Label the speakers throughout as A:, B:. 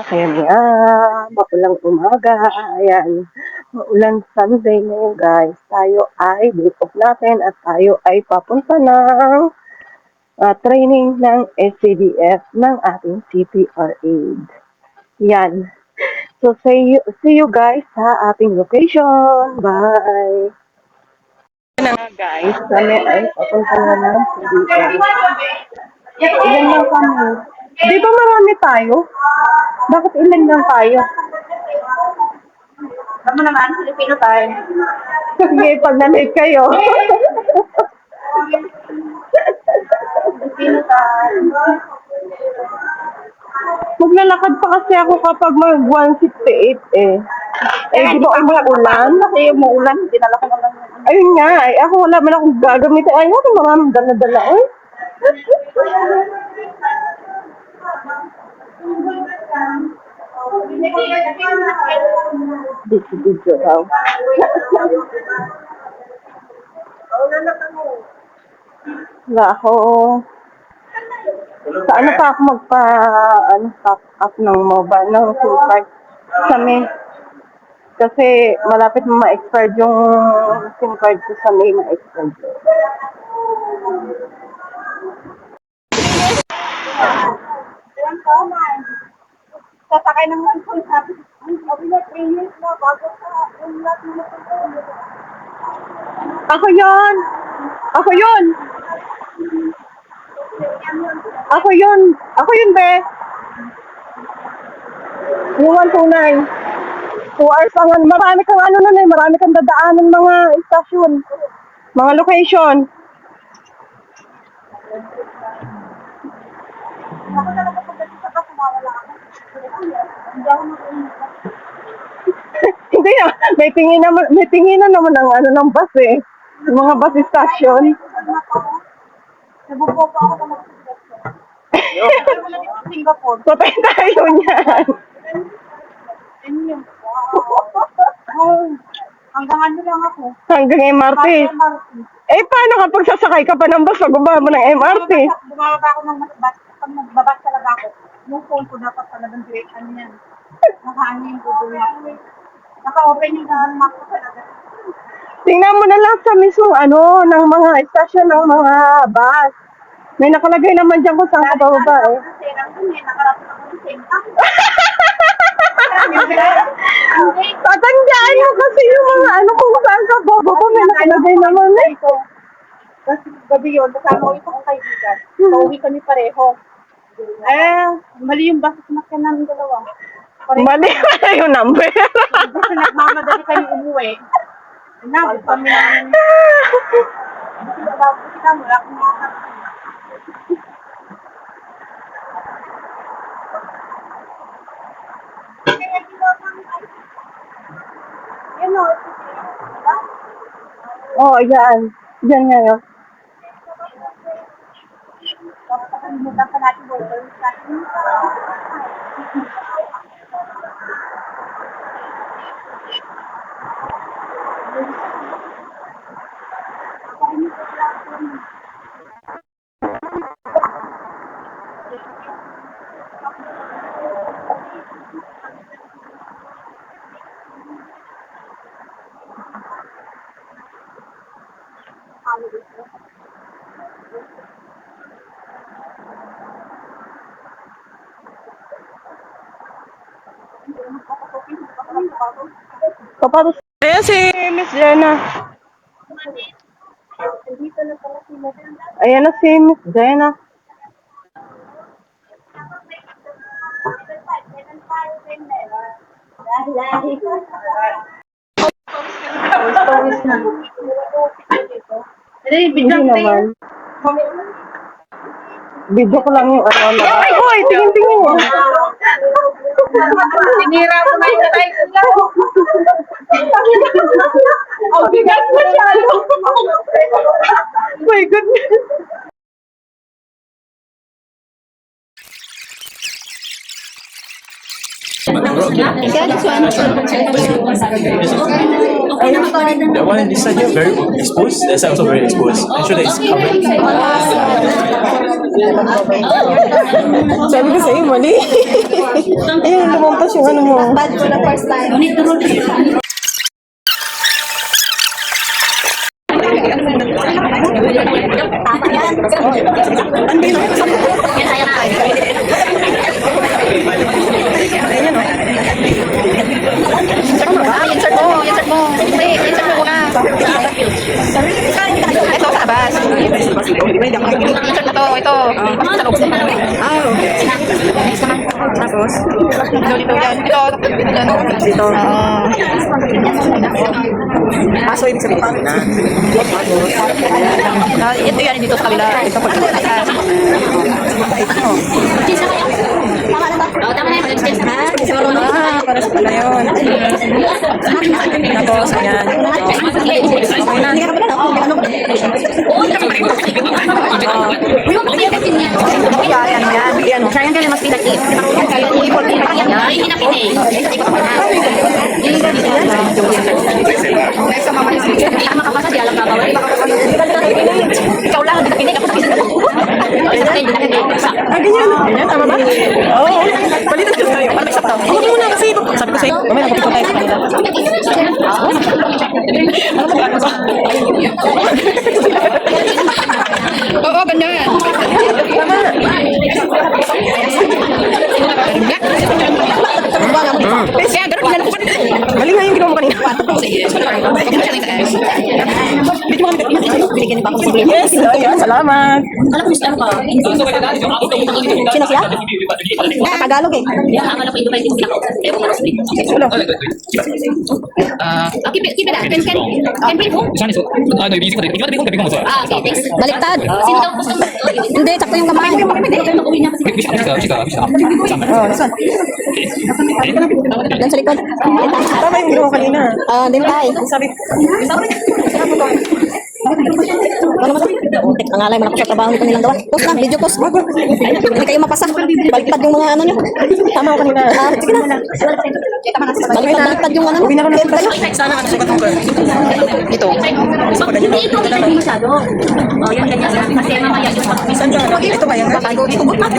A: Kaya maulang umaga, ayan, maulang Sunday ngayon guys. Tayo ay day off natin at tayo ay papunta ng training ng SCDF ng ating CPR aid. Yan. So see you guys sa ating location. Bye! Na nga guys, kami ay papunta na ng CDF. Ilan lang kami. Di ba marami tayo? Bakit ilan lang tayo?
B: Alam mo naman, Filipino tayo.
A: Sige, pag na-late kayo.
B: Filipino tayo.
A: Maglalakad pa kasi ako kapag mag 168 eh. Eh, di ba umuulan?
B: Kasi umuulan, dinala ko naman yung
A: Ayun nga, eh. Ako wala man akong gagamitin. Ay, ako maraming dala-dala eh. Video daw. Wala ako. Sa ano pa ako top up ng mobile, ng SIM card sa May. Kasi malapit ma-expired yung SIM card ko sa May ma-expired.
B: Sasakay ng mga ito. Sabi na 3 years na bago sa yung lahat ng
A: Ako yon! Ako yon! Ako yun! Ako yun, be! Yung 129. 2 hours lang. Marami kang ano nun eh. Marami kang dadaanan mga istasyon. Mga location.
B: Ako na lang kapag sa kasumawala ako. Hindi ako makuha.
A: Hindi na. May tingin na naman ang ano ng bus eh. Yung mga bus station.
B: Nabubuo pa ako ng mga Singapore.
A: Patay tayo niyan.
B: Ano yun? Wow. Hanggang ano lang ako.
A: Hanggang MRT. Eh, paano kapag sasakay ka pa ng bus, pagbaba mo ng MRT?
B: Bumababa ako ng bus. Pag nagbabas talaga ako, yung phone ko dapat talagang direction yan. Nakaano yung Google Maps. Naka-open yung map ko talaga.
A: Tingnan mo na lang sa mismong ano, ng mga istasyon ng mga bus. May nakalagay naman dyan kung saan ka bababa eh.
B: Kasi lang dun eh, nakarating ako ng senta.
A: Tatandaan mo kasi yung mga ano kung saan ka bababa, may nakalagay naman eh.
B: Kasi gabi yun, kasama ko isang kaibigan. Pauwi kami pareho. Mali yung bus sumakyan namin dalawa.
A: Mali wala yung number.
B: Kasi nagmamadali kami umuwi. Inabot kami namin. Buti ka mo, wala akong makakasama. Yan o,
A: Oh, yan. Yan nga yun.
B: tapos nakalimutan pa natin boyfriend natin.
A: Kapag ayan si Miss Jenna.
B: Dito na pala sila.
A: Ayan na si Miss Jenna. Hindi naman. Video ko lang yung ano. Ay, hoy! Tingin-tingin mo.
B: Sinira mo na yung tayo sila.
A: Ang bigat masyado. My goodness.
C: Yeah, this one.
D: The one in this side here very exposed. That side also very exposed. Ensure that it's covered.
A: Sabi ko sa'yo, mali. Ayun, lumampas yung ano mo.
C: Bad for the first time.
E: Insert mo. Hindi, insert mo muna. Ito, sa abas. Insert mo to, ito. Sa loob. Tapos? Dito, yan. Ito.
A: Dito. Paso ibig sabihin.
E: Ito yan, dito sa kabila. Ito pag sa taas.
A: Para sa pala yun. Tapos, ayan.
E: Yan, triangle must be like this. Ikaw lang, hindi ka pinig.
A: Ganyan, tama ba? Oo. Palitan ko tayo. Para may sakto. Hindi mo na kasi. Sabi ko sa'yo, mamaya napapito tayo sa kanila.
E: Oo, ganyan.
A: Tama.
E: Kaya, ganun lang.
A: Mali nga yung ginawa mo kanina. Yes, ayan, salamat.
C: Sino siya? Tagalog eh.
E: Keep it up. Can bring home. Okay, thanks.
C: Baliktad.
E: Sino daw?
C: Hindi, sakto yung kamay. Oh, this one. Yan sa likod.
A: Tama yung ginawa mo kanina.
C: Ah, din tayo.
A: Sabi,
C: Ano mo sa? Ang alay mo na ko sa trabaho nito nilang gawa. Post na, video post. Hindi kayo mapasa. Baliktad yung mga ano nyo.
A: tama ko kanina.
C: Ah, sige na. Baliktad yung ano.
A: Uwi na kami.
C: Kayo.
A: Sana ang sukat mo, girl.
E: Ito. Hindi ito ganyan masyado. Oh, yan ganyan. Kasi mamaya yung
A: Saan ka? Ito ba yan? Ito mo na.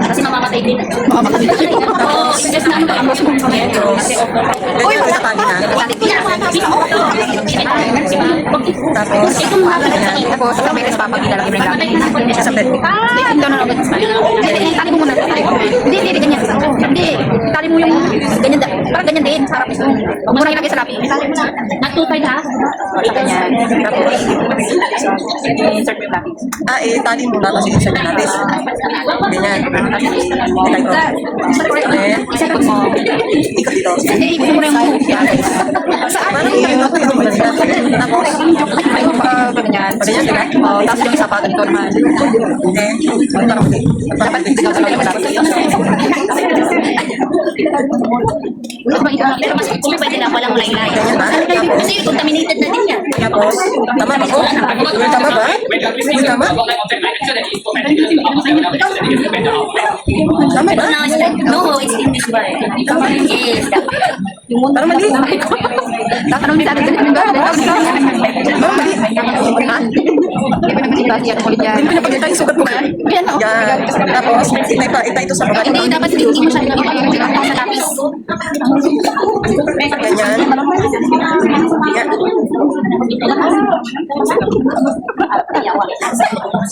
E: kasi mamamatay din. Oo, invest na ano ba ang boss mo mamaya. Kasi
A: Uy, wala pa na. Tapos,
E: ito mga ganyan. Tapos sabi ko sa papa kita lang yung
A: sa bed.
E: Ito na lang. Tali mo muna. Hindi, ganyan. Hindi. Tali mo yung ganyan. Parang ganyan din. Sarap ito. Huwag mo na ilagay sa lapi. Nagtutay ha? Ganyan. Tapos, insert mo yung lapi.
A: Ah, tali mo na kasi sa labis. Ganyan.
E: Isipot mo.
A: Ikot dito.
E: Hindi, ibig mo na yung saan?
A: Tapos,
E: Ganyan.
A: ganyan, diba?
E: Oh, tapos yung isa pa ganito naman. Dapat tignan sa mga dapat. Pero mas kung pwede lang walang laylay. Kasi yung contaminated na din yan.
A: Tapos, tama ba ko? Tama ba? Tama? Tama ba?
E: No, it's in this way. Yes.
A: Parang mali.
E: Tatanong din natin ba?
A: Parang mali. Ha? Hindi pinapagkita yung sugat mo kaya?
E: Yan, oh.
A: Yan. Tapos, itay ito sa baba.
E: Hindi, dapat hindi mo siya ilagay sa lapis.
A: Ganyan. Yan.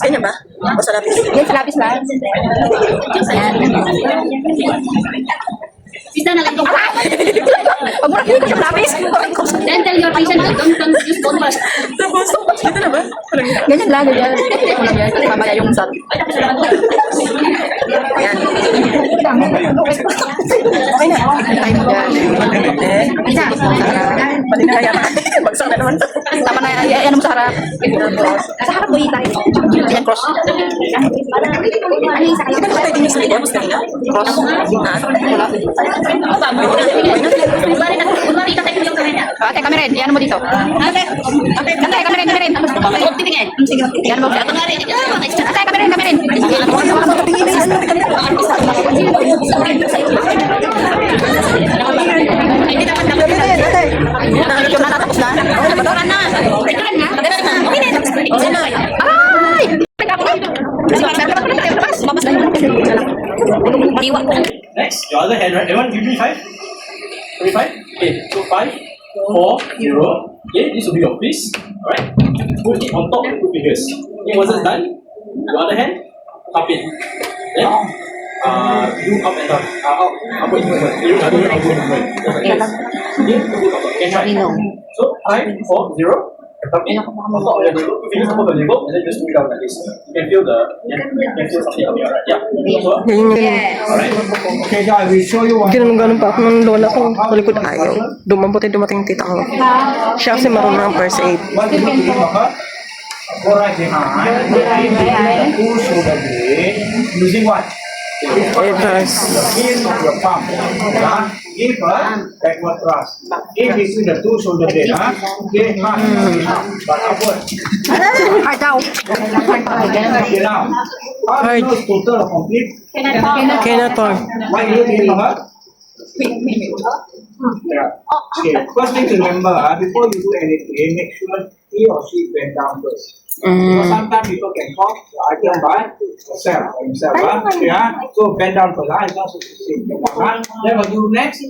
A: Ganyan ba? O sa lapis?
E: Yan sa lapis lang. Ayan. Sista na lang. Pag mura ko sa lapis. Then tell your patient, don't use bone wash.
A: Tapos, ito na ba?
E: Ganyan lang, ganyan. Mamaya yung sal.
A: Yan.
E: Okay na. Time mo dyan. Isa.
A: Mali na kaya. Bagsak na naman.
E: Tama na, yan mo sa harap. Sa harap mo itay. Yan, cross. Ano yung sa
A: Di ba naman tayo din sa likod?
E: Cross.
A: Ha?
E: Wala. Kunwari itatay mo yung kamera. Ate, kamera, yan mo dito. Ate, kamera. Huwag titingin. Yan mo. Ate, kamera. Ay, hindi dapat dapat. Natatapos na? Oo, nagpaturan na. Nagpaturan na? Okay na. Ay! Babas na yun. Paliwa.
D: Next, your other hand, right? Everyone give me 5. 25. Okay, so 5, 4, 0. Okay, this will be your fist. Alright. Put it on top of the two fingers. Okay, once it's done, your other hand, up it. Then, do up and down. Upward movement. You do upward movement. Okay, try. So 5, 4, 0. Up it. On top of the table. Two fingers on top of the table, and then just move it down like this. You can feel something up here, right? Yeah. So, alright.
F: Okay, guys, we show you one.
A: Ginanong-ganon pa ako ng lola ko. Sa likod ayaw. Dumabuti dumating yung tita ko. Siya kasi marunong ng first aid.
F: What you need to do, go right behind. Push shoulder blade. Using what?
A: Reverse.
F: Heel of your palm. Give a backward thrust. In between the two shoulder blades. Okay, not but upward.
E: Hard daw.
F: Okay, now. How do you know total or complete?
A: Kaya na to.
F: Why do you think of her? Yeah. Okay, first thing to remember, before you do anything, make sure he or she bend down first. Because sometimes people can talk item by himself. Yeah. So bend down first. It's not so then what you do next?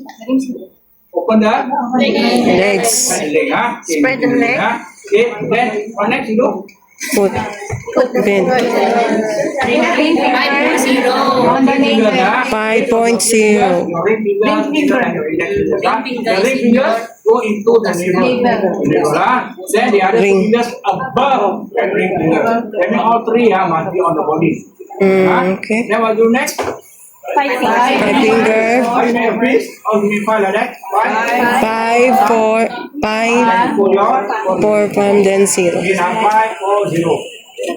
F: Open the
A: Legs.
F: leg. Spread the leg. Okay. Then what next you do?
A: Foot. Bend. 5.0.
F: Your ring finger and your index finger. The ring fingers go into the navel. Then the other two
A: Ring.
F: fingers above the ring finger. That means all three must be on the body.
A: Okay.
F: Then what do next?
A: 5 finger.
F: How you make a fist? How you make 5 like that? 5.
A: 5, 4, 5,
F: Pull your
A: 4, 5, then 0.
F: Okay, now 5, 4, 0.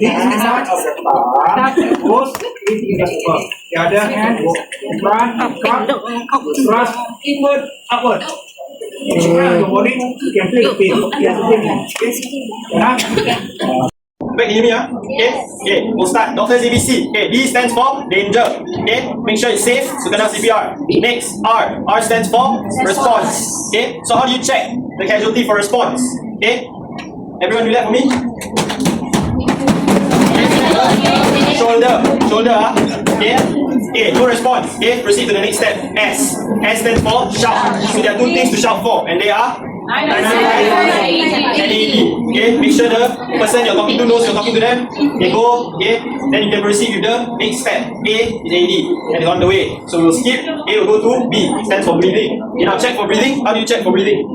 F: This side of the palm goes 3 fingers above. The other hand goes in front, up, thrust, inward, upward. In front of the body, you can feel the pain. You have to feel it.
D: Back, hear me, okay? Okay, we'll start. Dr. ZBC. Okay, D stands for danger. Okay, make sure it's safe. So, kena CPR. Next, R. R stands for response. Okay, so how do you check the casualty for response? Okay, everyone do that for me. Shoulder, okay? Okay, no response. Okay, proceed to the next step. S. S stands for shout. So there are two things to shout for, and they are NAD. Okay, make sure the person you're talking to knows you're talking to them. Okay, go. Okay, then you can proceed with the next step. A is AD, and it's on the way. So we'll skip. A will go to B. Stands for breathing. Okay, now check for breathing. How do you check for breathing?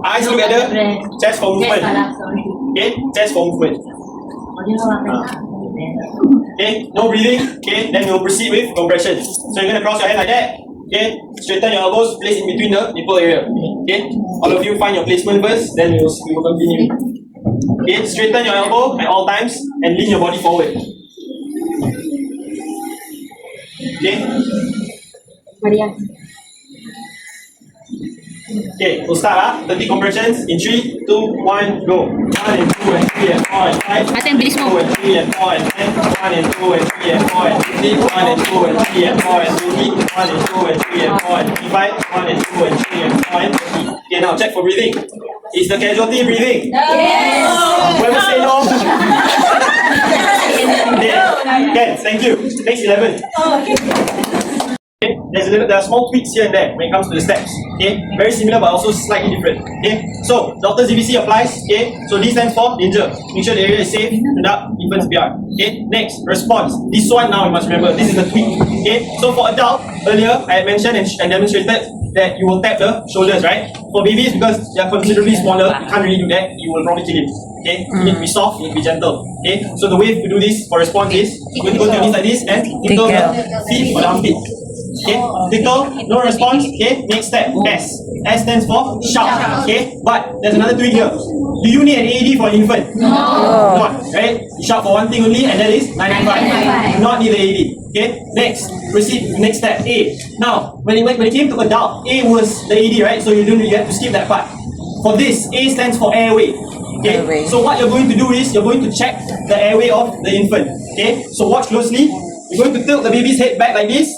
D: Eyes look at the chest for movement. Okay, chest for movement. Okay, no breathing. Okay, then we'll proceed with compression. So you're gonna cross your hand like that. Okay, straighten your elbows, place in between the nipple area. Okay, all of you find your placement first, then we will continue. Okay, straighten your elbow at all times and lean your body forward. Okay. Okay, we'll start 30 compressions in 3, 2, 1, go. 1 and 2 and 3 and 4 and 5.
E: Ate, ang bilis mo.
D: 2 and 3 and 4 and 10. 1 and 2 and 3 and 4 and 50. 1 and 2 and 3 and 4 and 20. 1 and 2 and 3 and 4 and 55. 1 and 2 and 3 and 4 and 50. Okay, now check for breathing. Is the casualty breathing? Yes! Whoever say no? Yes, thank you. Next 11. Okay, there are small tweaks here and there when it comes to the steps. Okay, very similar but also slightly different. Okay, so Dr. ZBC applies. Okay, so D stands for danger. Make sure the area is safe. Conduct infant CPR. Okay, next response. This one now you must remember. This is the tweak. Okay, so for adult earlier I had mentioned and demonstrated that you will tap the shoulders, right? For babies, because they are considerably smaller, you can't really do that. You will probably kill him. Okay, you need to be soft, you need to be gentle. Okay, so the way to do this for response is you're going to go to your knees like this and tickle the feet or the armpit. Okay, tickle, no response. Okay, next step, S. S stands for shout. Okay, but there's another tweak here. Do you need an AED for an infant? No. Not, right? You shout for one thing only, and that is 995. Do not need the AED. Okay, next, proceed to the next step, A. Now, when it came to adult, A was the AED, right? So you have to skip that part. For this, A stands for airway. Okay,
A: Airway.
D: so what you're going to do is you're going to check the airway of the infant. Okay, so watch closely. You're going to tilt the baby's head back like this.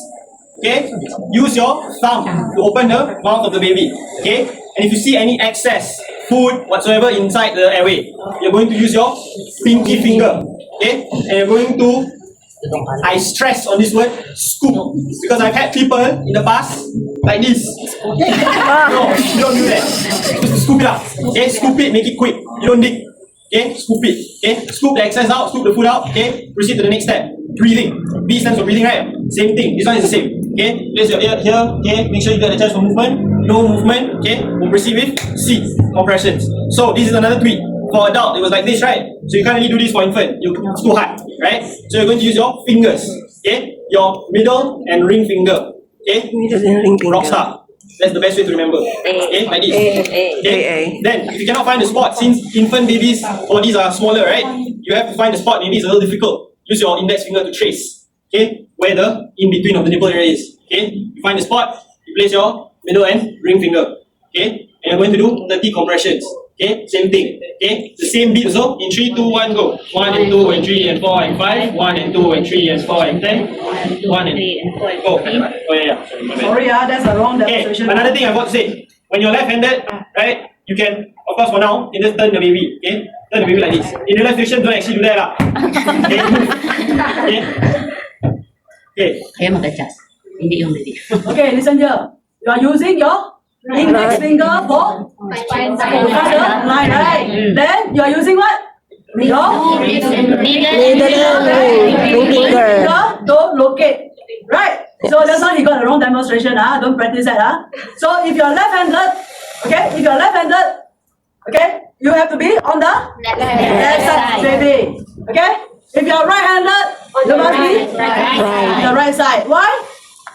D: okay, use your thumb to open the mouth of the baby. Okay, and if you see any excess food whatsoever inside the airway, you're going to use your pinky finger. Okay, and you're going to, I stress on this word, scoop, because I've had people in the past like this. No, you don't do that. Just scoop it up. Okay, scoop it, make it quick. You don't dig. Okay, scoop it. Okay, scoop the excess out, scoop the food out. Okay, proceed to the next step. Breathing. B stands for breathing, right? Same thing. This one is the same. Okay, place your ear here. Okay, make sure you get a chance for movement. No movement. Okay, we'll proceed with C, compressions. So this is another tweak. For adult, it was like this, right? So you can't really do this for infant. It's too hard, right? So you're going to use your fingers. Okay, your middle and ring finger. Okay, rockstar. That's the best way to remember. Okay, like this. Okay. Then, if you cannot find the spot, since infant babies' bodies are smaller, right? You have to find the spot. Maybe it's a little difficult. Use your index finger to trace. Okay, where the in between of the nipple area is. Okay, you find the spot. You place your middle and ring finger. Okay, and you're going to do 30 compressions. Okay, same thing. Okay, the same beat also. In 3, 2, 1, go. 1 and 2 and 3 and 4 and 5. 1 and 2 and 3 and 4 and 10. 1 and 3 and 4 and go. Oh yeah.
B: Sorry, that's the wrong
D: Okay,
B: demonstration.
D: another thing I want to say. When you're left-handed, right, you can, of course for now, you just turn the baby, okay? Turn the baby like this. In real life situation, don't actually do that lah. Okay, okay. Okay.
E: Kaya mag-adjust. Hindi yung baby.
B: Okay, listen here. You are using your index finger for line, right? Then you are using what? Your finger to locate, right? So that's why he got the wrong demonstration. Don't practice that. So if you are left-handed, okay, okay, you have to be on the left side, baby. Okay? If you are right-handed, you must be on the right side. Why?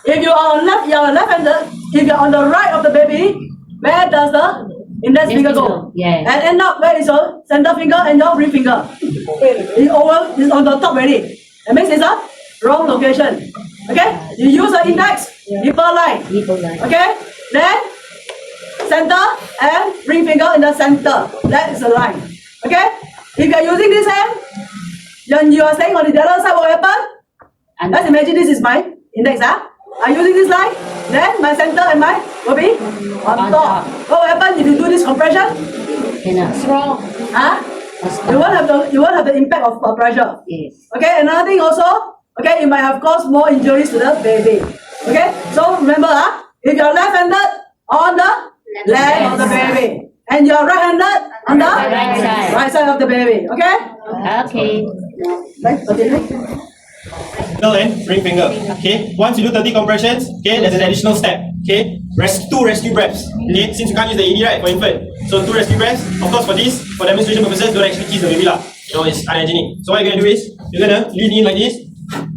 B: If you are left-handed, if you are on the right of the baby, where does the index finger go?
E: Yes.
B: And end up, where is your center finger and your ring finger? It's on the top already. That means it's a wrong location. Okay? You use the index, nipple line. Okay? Then, center and ring finger in the center. That is the line. Okay? If you are using this hand, then you are staying on the other side, what will happen? Let's imagine this is my index. I'm using this line, then my center and my will be on top. What will happen if you do this compression?
E: Strong.
B: You won't have the impact of pressure.
E: Yes.
B: Okay, another thing also, okay, it might have caused more injuries to the baby. Okay, so remember, if you're left-handed, on the left of the baby, and you're right-handed, on the right side of the baby. Okay?
E: Okay.
D: Middle and ring finger. Okay. Once you do 30 compressions, okay, there's an additional step. Okay. Two rescue breaths. Okay. Since you can't use the AD, right, for infant. So 2 rescue breaths. Of course, for this, for demonstration purposes, don't actually kiss the baby lah. You know, it's unhygienic. So what you're gonna do is, you're gonna lean in like this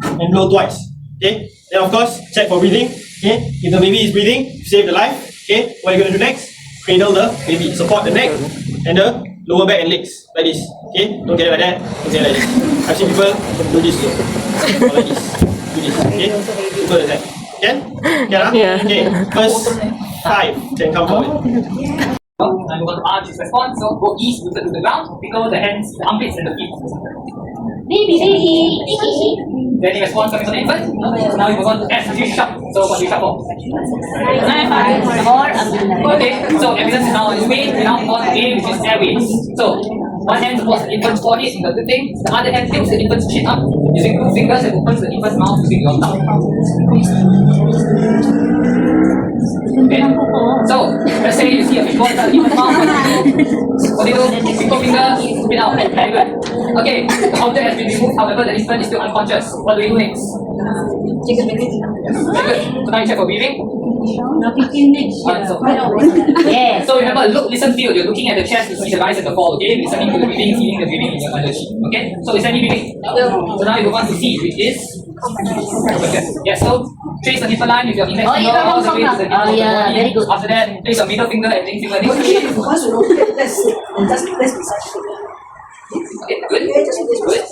D: and blow twice. Okay. Then of course, check for breathing. Okay. If the baby is breathing, save the life. Okay. What you're gonna do next? Cradle the baby. Support the neck and the lower back and legs like this. Okay. Don't get it like that. Don't get it like this. I've seen people do this too. Or like this. Do this. Okay. Go like that. Can? Can?
A: Yeah.
D: Okay. First 5 can come forward.
G: I'm going to arch his response. So go east, rooted to the ground, pickle the hands, the armpits, and the feet. Then the response coming from the infant. So now we move on to S, G sharp. So what do you sharp for? Okay, so evidence is now on its way. We now move on to A, which is airways. So one hand supports the infant's forehead in the good thing. The other hand tilts the infant's chin up using 2 fingers and opens the infant's mouth using your thumb. Okay, so let's say you see a fishbowl inside the infant's mouth. What do you do? Single finger, spit out. Very good. Okay, the object has been removed, however, the infant is still unconscious. What do we do next? Very good. So now you check for breathing.
E: Yes.
G: So remember, look, listen, feel. You're looking at the chest to see the rise and the fall. Okay, listening to the breathing, feeling the breathing in your mother's sheet. Okay, so is any breathing? So now you move on to C, which is. Yes, so trace the nipple line with your index finger all the way to the nipple of the body.
E: very good.
G: After that, place your middle finger and ring finger next to it. Okay, good. Good.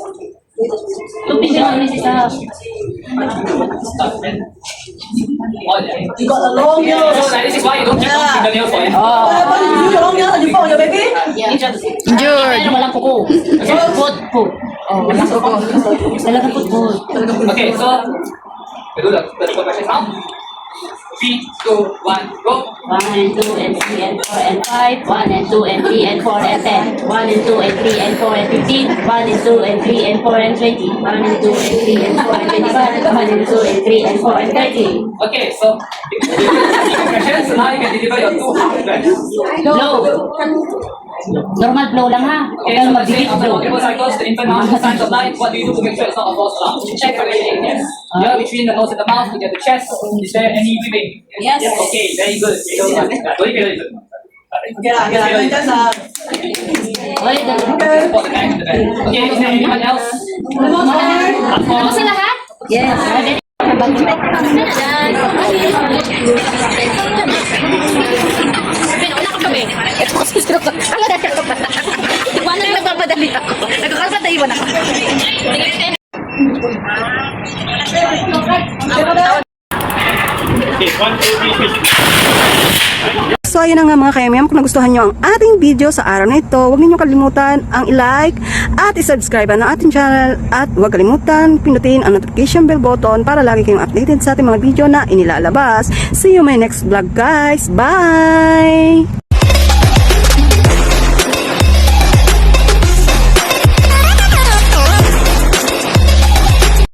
B: You got a long nails.
G: So like, this is why you don't keep long fingernails for it.
B: What happened if you use your long nails and you put on your baby?
E: Injured. Walang kuko. Foot. Oh, walang kuko. Talaga foot.
G: Okay, so We do the deeper questions now. 3, 2, 1, go.
H: 1 and 2 and 3 and 4 and 5, 1 and 2 and 3 and 4 and 10, 1 and 2 and 3 and 4 and 15, 1 and 2 and 3 and 4 and 20, 1 and 2 and 3 and 4 and 25, 1 and 2 and 3 and 4 and 30.
G: Okay, so deeper questions. So now you can deliver your 2 half breaths.
H: Blow. Normal blow lang ha.
G: Okay, so let's say after multiple cycles, the infant now shows signs of life. What do you do to make sure it's not a false alarm? Check for anything. Yes. Here between the nose and the mouth, you get the chest. Is there any breathing?
E: Yes.
G: Okay, very good. Very good.
B: Okay lah, just
H: Oy,
G: Support the guy in the back. Okay, is there anyone else?
E: Tapos na lahat?
H: yes.
E: Pinauna ko kami. Ito kasi stroke. Ang ganda ko pa. Wala lang nagpapadali ako. Nagkakasatay mo na ako.
D: Okay, 1, 2, 3, 4.
A: So ayun na nga mga kayamyam, kung nagustuhan nyo ang ating video sa araw na ito, huwag ninyong kalimutan ang i-like at i-subscribe ang ating channel at huwag kalimutan pinutin ang notification bell button para lagi kayong updated sa ating mga video na inilalabas. See you my next vlog guys. Bye!